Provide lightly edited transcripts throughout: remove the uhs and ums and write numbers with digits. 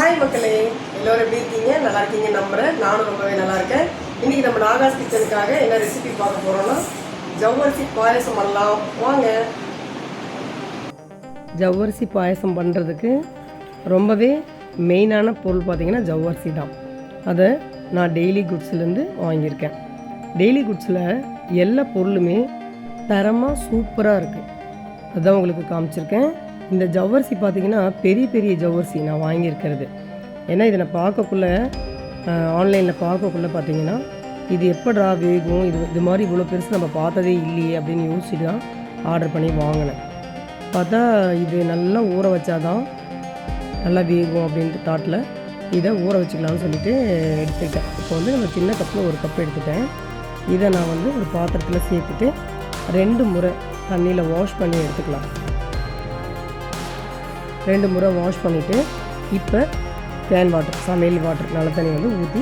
Hi மக்களே, எல்லோரும் எப்படி இருக்கீங்க? நல்லா இருக்கீங்க நம்புகிறேன். நானும் ரொம்பவே நல்லா இருக்கேன். இன்றைக்கி நம்ம நாகாஸ் கிச்சனுக்காக என்ன ரெசிபி பார்க்க போகிறோன்னா ஜவ்வரிசி பாயசம் பண்ணலாம் வாங்க. ஜவ்வரிசி பாயசம் பண்ணுறதுக்கு ரொம்பவே மெயினான பொருள் பார்த்திங்கன்னா ஜவ்வரிசி தான். அதை நான் டெய்லி குட்ஸ்லேருந்து வாங்கியிருக்கேன். டெய்லி குட்ஸில் எல்லா பொருளுமே தரமாக சூப்பராக இருக்குது. அதுதான் உங்களுக்கு காமிச்சிருக்கேன். இந்த ஜவ்வரிசி பார்த்திங்கன்னா பெரிய பெரிய ஜவ்வரிசி நான் வாங்கியிருக்கிறது. ஏன்னா இதை நான் பார்க்கக்குள்ளே ஆன்லைனில் பார்க்கக்குள்ளே பார்த்திங்கன்னா இது எப்படா வேகும், இது மாதிரி இவ்வளோ பெருசு நம்ம பார்த்ததே இல்லையே அப்படின்னு யோசிச்சுட்டு தான் ஆர்டர் பண்ணி வாங்கினேன். பார்த்தா இது நல்லா ஊற வச்சாதான் நல்லா வேகும் அப்படின்ட்டு தாட்டில் இதை ஊற வச்சுக்கலாம்னு சொல்லிவிட்டு எடுத்துக்கிட்டேன். இப்போ வந்து நம்ம சின்ன கப்பில் ஒரு கப் எடுத்துட்டேன். இதை நான் வந்து ஒரு பாத்திரத்தில் சேர்த்துட்டு 2 முறை தண்ணியில் வாஷ் பண்ணி எடுத்துக்கலாம். 2 முறை வாஷ் பண்ணிவிட்டு இப்போ கேன் வாட்டர், சமையல் வாட்டர், நல்ல தண்ணி வந்து ஊற்றி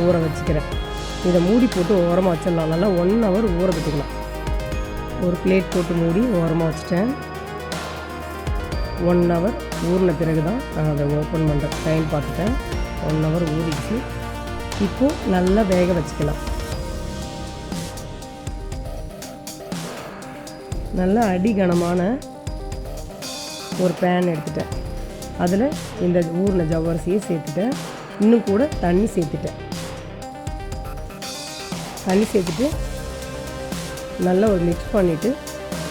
ஊற வச்சுக்கிறேன். இதை மூடி போட்டு ஓரமாக வச்சிடலாம். நல்லா 1 ஹவர் ஊற வச்சுக்கலாம். ஒரு பிளேட் போட்டு மூடி ஓரமாக வச்சுட்டேன். 1 ஹவர் ஊறின பிறகு தான் நான் அதை ஓப்பன் பண்ணுறேன். டைம் பார்த்துட்டேன். 1 ஹவர் ஊறிடுச்சு. இப்போது நல்லா வேக வச்சுக்கலாம். நல்லா அடிகனமான ஒரு பேன் எடுத்துட்டேன். அதில் இந்த ஊறின ஜவ்வரிசியை சேர்த்துட்டேன். இன்னும் கூட தண்ணி சேர்த்துட்டேன். தண்ணி சேர்த்துட்டு நல்லா ஒரு மிக்ஸ் பண்ணிவிட்டு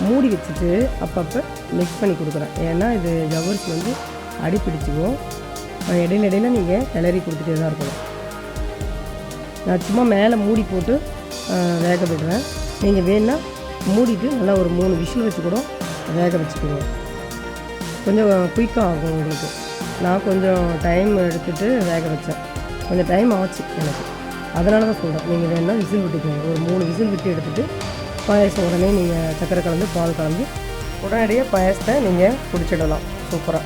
மூடி வச்சுட்டு அப்பப்போ மிக்ஸ் பண்ணி கொடுக்குறேன். ஏன்னா இது ஜவ்வரிசி வந்து அடி பிடிச்சிக்கும். இடையில நீங்கள் கிளறி கொடுத்துட்டே தான் இருக்கணும். நான் சும்மா மேலே மூடி போட்டு வேக விடுறேன். நீங்கள் வேணுன்னா மூடிட்டு நல்லா ஒரு 3 விசில் வச்சு கூட வேக வச்சுக்குவோம். கொஞ்சம் குயிக்காக ஆகும் உங்களுக்கு. நான் கொஞ்சம் டைம் எடுத்துகிட்டு வேக வச்சேன். கொஞ்சம் டைம் ஆச்சு எனக்கு. அதனால தான் சொல்கிறேன், நீங்கள் வேணுன்னா விசில் விட்டுக்கோங்க. ஒரு 3 விசில் விட்டு எடுத்துகிட்டு பாயசம் உடனே நீங்கள் சர்க்கரை கலந்து பால் கலந்து உடனடியாக பாயசத்தை நீங்கள் குடிச்சிடலாம் சூப்பராக.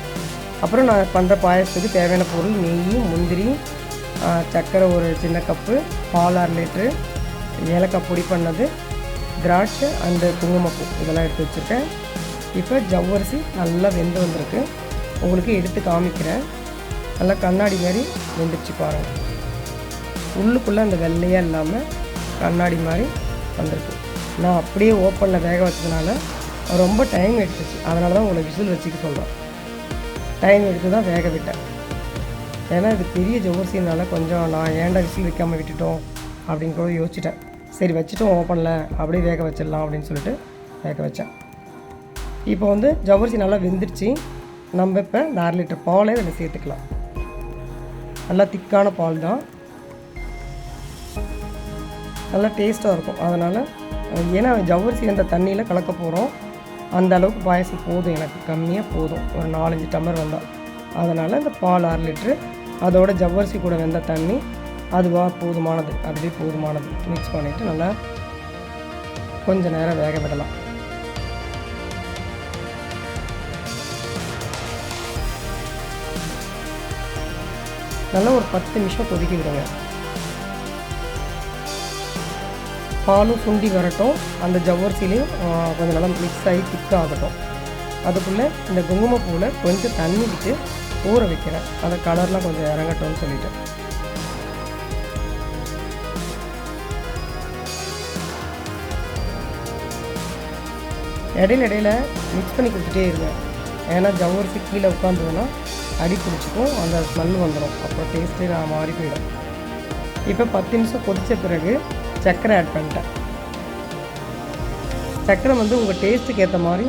அப்புறம் நான் பண்ணுற பாயசத்துக்கு தேவையான பொருள் நெய், முந்திரி, சர்க்கரை ஒரு சின்ன கப்பு, பால் 1/2 லிட்ரு, ஏலக்காய் பொடி பண்ணது, திராட்சை அந்த குங்குமப்பூ இதெல்லாம் எடுத்து வச்சுருக்கேன். இப்போ ஜவ்வரிசி நல்லா வெந்து வந்திருக்கு. உங்களுக்கு எடுத்து காமிக்கிறேன். நல்லா கண்ணாடி மாதிரி வெந்துச்சு பாருங்கள். உள்ளுக்குள்ளே அந்த வெள்ளையாக இல்லாமல் கண்ணாடி மாதிரி வந்திருக்கு. நான் அப்படியே ஓப்பனில் வேக வச்சதுனால ரொம்ப டைம் எடுத்துச்சு. அதனால தான் உங்களை விசில் வச்சுக்க சொல்கிறேன். டைம் எடுத்து தான் வேக விட்டேன். ஏன்னா இது பெரிய ஜவ்வரிசினால கொஞ்சம் நான் ஏன்டா விசில் வைக்காமல் விட்டுட்டோம் அப்படின்னு கூட யோசிச்சிட்டேன். சரி வச்சுட்டோம் ஓப்பனில் அப்படியே வேக வச்சிடலாம் அப்படின்னு சொல்லிட்டு வேக வச்சேன். இப்போ வந்து ஜவ்வரிசி நல்லா வெந்துடுச்சு. நம்ம இப்போ 1/2 லிட்டர் பாலே இதில் சேர்த்துக்கலாம். நல்லா திக்கான பால் தான், நல்லா டேஸ்ட்டாக இருக்கும். அதனால் ஏன்னா ஜவ்வரிசி அந்த தண்ணியில் கலக்க போகிறோம். அந்த அளவுக்கு பாயசம் போதும், எனக்கு கம்மியாக போதும், ஒரு 4-5 டம்ளர் வந்தால். அதனால் இந்த பால் 1/2 லிட்ரு அதோட ஜவ்வரிசி கூட வெந்த தண்ணி அதுவாக போதுமானது, அதுவே போதுமானது. மிக்ஸ் பண்ணிவிட்டு நல்லா கொஞ்சம் நேரம் வேக விடலாம். நல்லா ஒரு 10 நிமிஷம் கொதிக்க விடுங்க. பாலும் சுண்டி வரட்டும். அந்த ஜவ்வரிசிலையும் கொஞ்சம் நல்லா மிக்ஸ் ஆகி திக்காக ஆகட்டும். அதுக்குள்ளே இந்த குங்குமப்பூவில் கொஞ்சம் தண்ணி விட்டு ஊற வைக்கிறேன். அந்த கலர்லாம் கொஞ்சம் இறங்கட்டும்னு சொல்லிவிட்டு. இடையில மிக்ஸ் பண்ணி கொடுத்துட்டே இருங்க. ஏன்னா ஜவ்வரிசி கீழே உட்காந்துதுன்னா அடி பிடிச்சிக்கும், அந்த ஸ்மெல் வந்துடும். அப்புறம் டேஸ்ட்டே நான் மாறி போயிடும். இப்போ 10 நிமிஷம் கொதித்த பிறகு சர்க்கரை ஆட் பண்ணிட்டேன். சர்க்கரை வந்து உங்கள் டேஸ்ட்டுக்கு ஏற்ற மாதிரி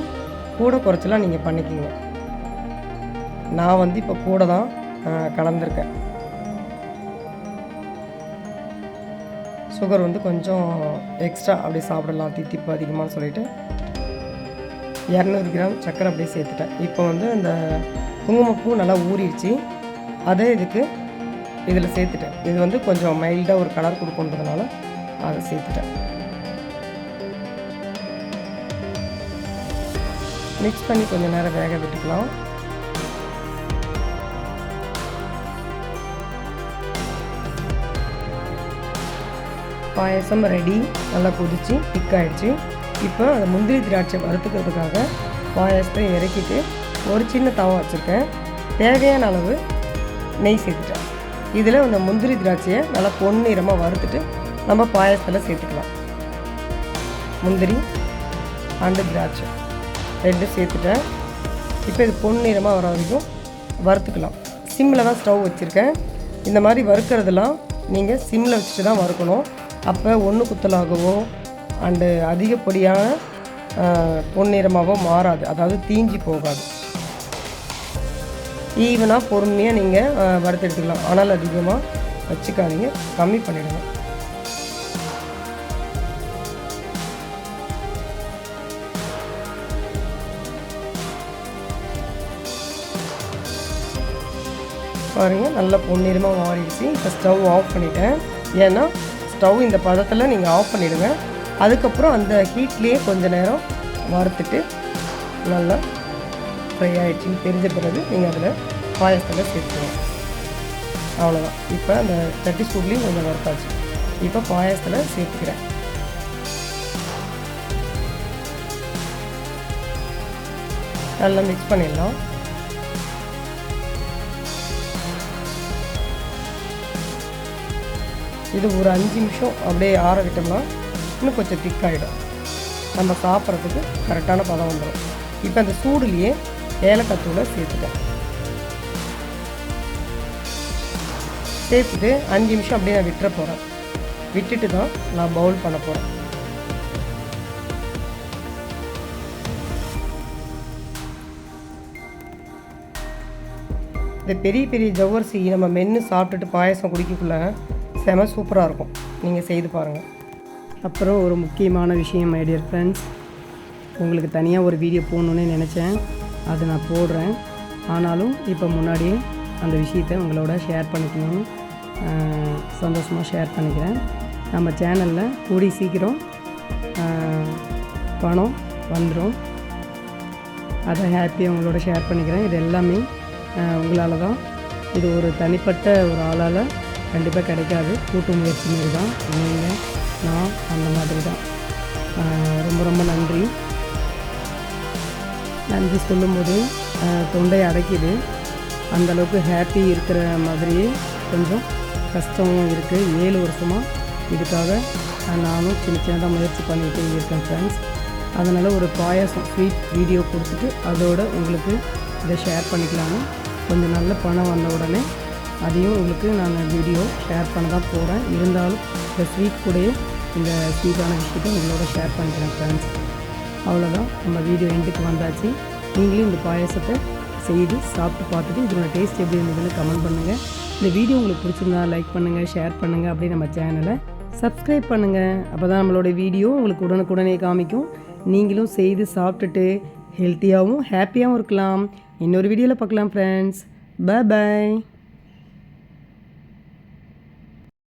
கூட குறைச்சலாம் நீங்கள் பண்ணிக்கிங்க. நான் வந்து இப்போ கூட தான் கலந்துருக்கேன். சுகர் வந்து கொஞ்சம் எக்ஸ்ட்ரா அப்படியே சாப்பிடலாம் தித்திப்பு அதிகமானு சொல்லிவிட்டு 200 கிராம் சர்க்கரை அப்படியே சேர்த்துட்டேன். இப்போ வந்து அந்த குங்குமப்பூ நல்லா ஊறிடுச்சு. அதை இதில் சேர்த்துட்டேன். இது வந்து கொஞ்சம் மைல்டாக ஒரு கலர் கொடுக்குன்றதுனால அதை சேர்த்துட்டேன். மிக்ஸ் பண்ணி கொஞ்சம் நேரம் வேக விட்டுக்கலாம். பாயசம் ரெடி. நல்லா கொதிச்சு திக்காயிடுச்சு. இப்போ அந்த முந்திரி திராட்சை வறுத்துக்கிறதுக்காக பாயசத்தை இறக்கிட்டு ஒரு சின்ன தவா வச்சுருக்கேன். தேவையான அளவு நெய் சேர்த்துட்டேன். இதில் இந்த முந்திரி திராட்சையை நல்லா பொன்னிறமாக வறுத்துட்டு நம்ம பாயசத்தில் சேர்த்துக்கலாம். முந்திரி அண்டு திராட்சை ரெண்டும் சேர்த்துட்டேன். இப்போ இது பொன்னிறமாக வர வரைக்கும் வறுத்துக்கலாம். சிம்மில் தான் ஸ்டவ் வச்சுருக்கேன். இந்த மாதிரி வறுக்கிறதுலாம் நீங்கள் சிம்மில் வச்சுட்டு தான் வறுக்கணும். அப்போ ஒன்று குத்தலாகவோ அண்டு அதிகப்படியான பொன்னிறமாகவோ மாறாது, அதாவது தீஞ்சி போகாது. ஈவனாக பொறுமையாக நீங்கள் வறுத்து எடுத்துக்கலாம். ஆனால் அதிகமாக வச்சுக்காதீங்க, கம்மி பண்ணிவிடுங்க. பாருங்கள், நல்லா பொன்னிறமாக மாறிடுச்சு. இப்போ ஸ்டவ் ஆஃப் பண்ணிட்டேன். ஏன்னா ஸ்டவ் இந்த பதத்தில் நீங்கள் ஆஃப் பண்ணிவிடுங்க. அதுக்கப்புறம் அந்த ஹீட்லேயே கொஞ்சம் நேரம் வறுத்துட்டு நல்லா ஃப்ரை ஆகிடுச்சின்னு தெரிஞ்ச பிறகு நீங்கள் அதில் பாயசத்தில் சேர்த்துக்கணும். அவ்வளோதான். இப்போ அந்த சட்டி சூட்லேயும் கொஞ்சம் வறுத்தாச்சு. இப்போ பாயசத்தில் சேர்த்துக்கிறேன். நல்லா மிக்ஸ் பண்ணிடலாம். இது ஒரு 5 நிமிஷம் அப்படியே ஆற விட்டோம்னா இன்னும் கொஞ்சம் திக்காகிடும். நம்ம சாப்பிட்றதுக்கு கரெக்டான பதம் வந்துடும். இப்போ அந்த சூடுலேயே ஏலக்காய் தூளை சேர்த்துட்டேன். சேர்த்துட்டு 5 நிமிஷம் அப்படியே நான் விட்டுற போகிறேன். விட்டுட்டு தான் நான் பவுல் பண்ண போகிறேன். இந்த பெரிய பெரிய ஜவ்வரிசி நம்ம மென்று சாப்பிட்டுட்டு பாயசம் குடிக்கக்குள்ள செம சூப்பராக இருக்கும். நீங்கள் செய்து பாருங்கள். அப்புறம் ஒரு முக்கியமான விஷயம் மை டியர் ஃப்ரெண்ட்ஸ், உங்களுக்கு தனியாக ஒரு வீடியோ போடணுன்னு நினச்சேன். அது நான் போடுறேன். ஆனாலும் இப்போ முன்னாடியே அந்த விஷயத்தை உங்களோட ஷேர் பண்ணிக்கணும்னு சந்தோஷமாக ஷேர் பண்ணிக்கிறேன். நம்ம சேனலில் கூடி சீக்கிரம் பணம் வந்துடும். அதை ஹாப்பியாக உங்களோட ஷேர் பண்ணிக்கிறேன். இது எல்லாமே உங்களால் தான். இது ஒரு தனிப்பட்ட ஒரு ஆளால் கண்டிப்பாக கிடைக்காது. கூட்டு முயற்சி மாரி தான். நீங்கள் நான் அந்த மாதிரி தான். ரொம்ப ரொம்ப நன்றி. நன்றி சொல்லும்போது தொண்டை அடைக்கிது. அந்தளவுக்கு ஹாப்பி இருக்கிற மாதிரியே கொஞ்சம் கஷ்டமும் இருக்குது. 7 வருஷமாக இதுக்காக நானும் சின்ன சின்னதாக முயற்சி பண்ணிகிட்டே இருக்கேன் ஃப்ரெண்ட்ஸ். அதனால் ஒரு பாயாசம் ஸ்வீட் வீடியோ கொடுத்துட்டு அதோடு உங்களுக்கு இதை ஷேர் பண்ணிக்கலான்னு கொஞ்சம் நல்ல பணம் வந்த உடனே அதையும் உங்களுக்கு நான் வீடியோ ஷேர் பண்ண தான் போகிறேன். இருந்தாலும் இந்த ஸ்வீட் கூடயே இந்த ஸ்வீட்டான விஷயத்தை உங்களோட ஷேர் பண்ணிக்கிறேன் ஃப்ரெண்ட்ஸ். அவ்வளோதான், நம்ம வீடியோ எண்டுக்கு வந்தாச்சு. நீங்களும் இந்த பாயசத்தை செய்து சாப்பிட்டு பார்த்துட்டு இதோட டேஸ்ட் எப்படி இருந்ததுன்னு கமெண்ட் பண்ணுங்கள். இந்த வீடியோ உங்களுக்கு பிடிச்சிருந்தா லைக் பண்ணுங்கள், ஷேர் பண்ணுங்கள். அப்படியே நம்ம சேனலை சப்ஸ்கிரைப் பண்ணுங்கள். அப்போ தான் நம்மளோட வீடியோ உங்களுக்கு உடனுக்குடனே காமிக்கும். நீங்களும் செய்து சாப்பிட்டுட்டு ஹெல்த்தியாகவும் ஹாப்பியாகவும் இருக்கலாம். இன்னொரு வீடியோவில் பார்க்கலாம் ஃப்ரெண்ட்ஸ். பாய்.